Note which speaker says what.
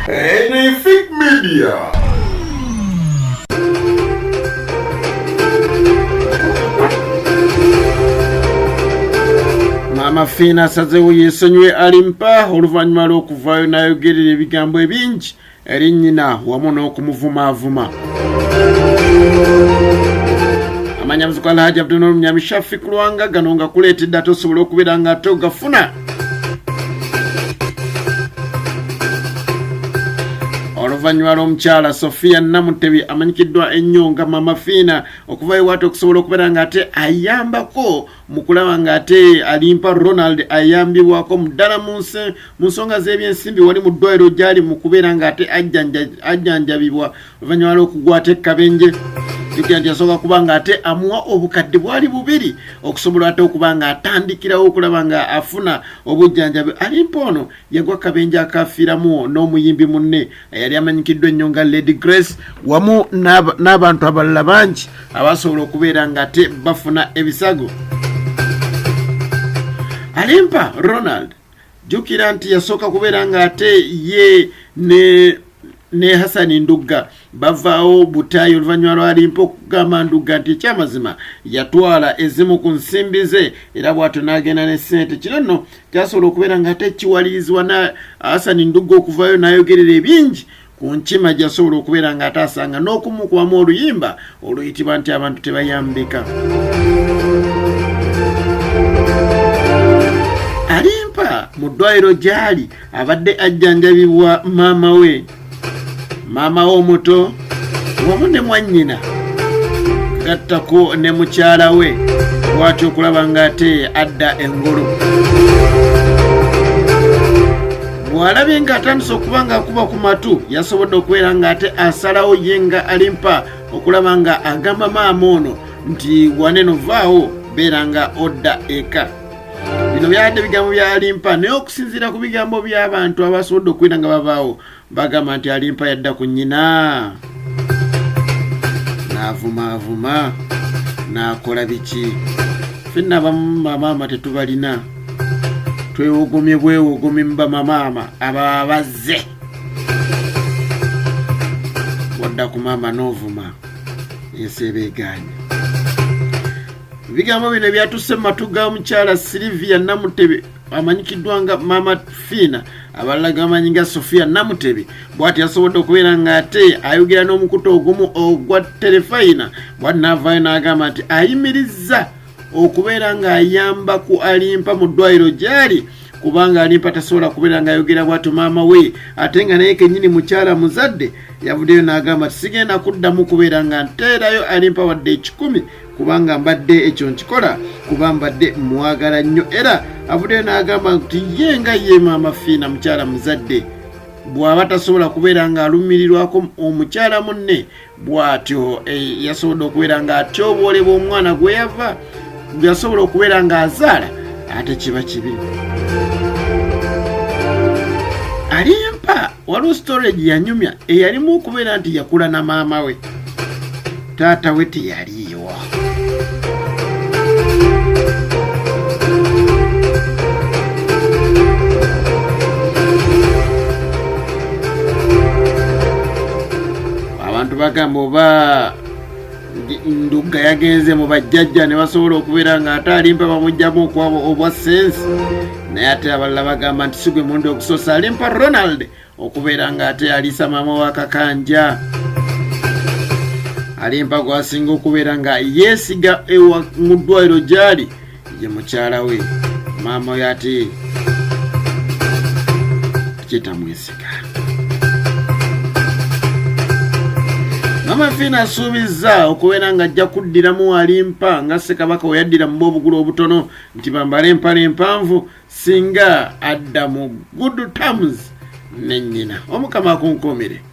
Speaker 1: Anything Media. Maama Fiina asazeewo yeesonyiwe Alimpa oluvannyuma lw'okuvaayo n'ayogerera ebigambo ebingi eri nnyina wamu n'okumuvumaavuma. Amanyamuzigo Alhaji Abdul Munyami Shafiq Lwanga gano nga kuleetedde ate osobola okubeera nga ate ogafuna. Oluvannyuma lw'omukyala Sofia Namutebi amanyikiddwa ennyo nga Maama Fiina okuvaayo wate okusobola okubeera nga ate ayambako mu kulaba nga ate Alimpa Ronald ayambibwako muddala mu nsonga z'ebyensimbi wali mu ddwaliro gy'ali mu kubeera nga ate ajjanjabibwa oluvannyuma lw'okugwa ate kabenje. Nti yasooka kuba nga ate amuwa obukadde bwali bubiri okusobola ate okuba nga atandikirawo okulaba nga afuna obujjanjabi. Alimpa ono yagwa kabenje akafiiramu n'omuyimbi munne eyali amanyikiddwa ennyo nga Lady Grace wamu n'abantu abalala bangi abasobola okubeera nga ate bafuna ebisago. Alimpa Ronald jukira nti yasooka kubeera nga ate ye ne Hasani Ndugga bavaawo butayi oluvannyuma lwa Alimpa okugamba Ndugga nti ekyamazima yatwala ezimu ku nsimbi ze era bw'atyo n'agenda ne ssente. Kino nno kyasobola okubeera nga ate kiwalirizibwa na Hasani Ndugga okuvaayo n'ayogerera ebingi ku nkima gy'asobola okubeera nga ate asanga n'okumukubamu oluyimba oluyitibwa nti abantu tebayambika. Alimpa mu ddwaliro gy'ali abadde ajjanjabibwa maama we, maama we omuto wamu ne mwannyina gattako ne mukyala we bw'atyo okulaba nga ate adda engolo. Bw'alabye nga atandise okuba nga akuba ku matu yasobodde okubeera nga ate asalawo ye nga Alimpa okulaba nga agamba maama ono nti waneno vaawo beera nga odda eka. Bino byadde bigambo bya Alimpa naye okusinziira ku bigambo by'abantu abasobodde okubeera nga babaawo bagamba nti Alimpa yadda ku nnyina n'avumaavuma n'akola biki. Ffenna bamaama tetubalina, twewogomye bwewogomi mu bamaama ababa bazze. Wadda ku maama n'ovuma ensebeegaanya. Bigambo bino byatusse mu matu ga mukyala Sylvia Namutebi amanyikiddwa nga Maama Fiina abalala gamanyi nga Sofia Namutebi bw'ati yasobodde okubeera nga ate ayogera n'omukutu ogumu ogwa terefayina bw'ati n'avaayo n'agamba nti ayimirizza okubeera ng'ayamba ku Alimpa mu ddwaliro gy'ali kubanga Alimpa tasobola kubeera ng'ayogera bw'atyo maama we ate nga naye kennyini mukyala muzadde yavuddeyo n'agamba sigenda kuddamu kubeera nga nteerayo Alimpa wadde 10 kubanga mbadde ekyo nkikola kuba mbadde mwagala nnyo era avuddeyo n'agamba nti ye nga ye Maama Fiina mukyala muzadde bw'aba tasobola kubeera ng'alumirirwako omukyala munne bw'atyo yasobodde okubeera ng'atyoboolebwa omwana gwe yava yasobola okubeera ng'azaala ate kiba kibi. Alimpa waliwo storage yanyumya eyalimu okubeera nti yakula na maama we, taata we teyaliiwa. Abantu bagamba oba Ndugga yagenze mu bajjajja ne basobola okubeera nga ate Alimpa bamugjamu okwabo obwa sensi, naye ate abalala bagamba nti sigwe mundi okusoosa Alimpa Ronald okubeera nga ate aliisa maama wa kakanja. Alimpa gwasinga okubeera nga yeesiga ewa mu ddwaliro gy'ali ye mukyala we, maama we ate kyetamwesiga. Maama Fiina asuubizza okubeera nga ajja kuddiramu Alimpa nga Ssekabaka we yaddira mu b'obugulu obutono nti bambale empale empanvu singa adda mu good terms ne nnyina. Omukama akunkomere.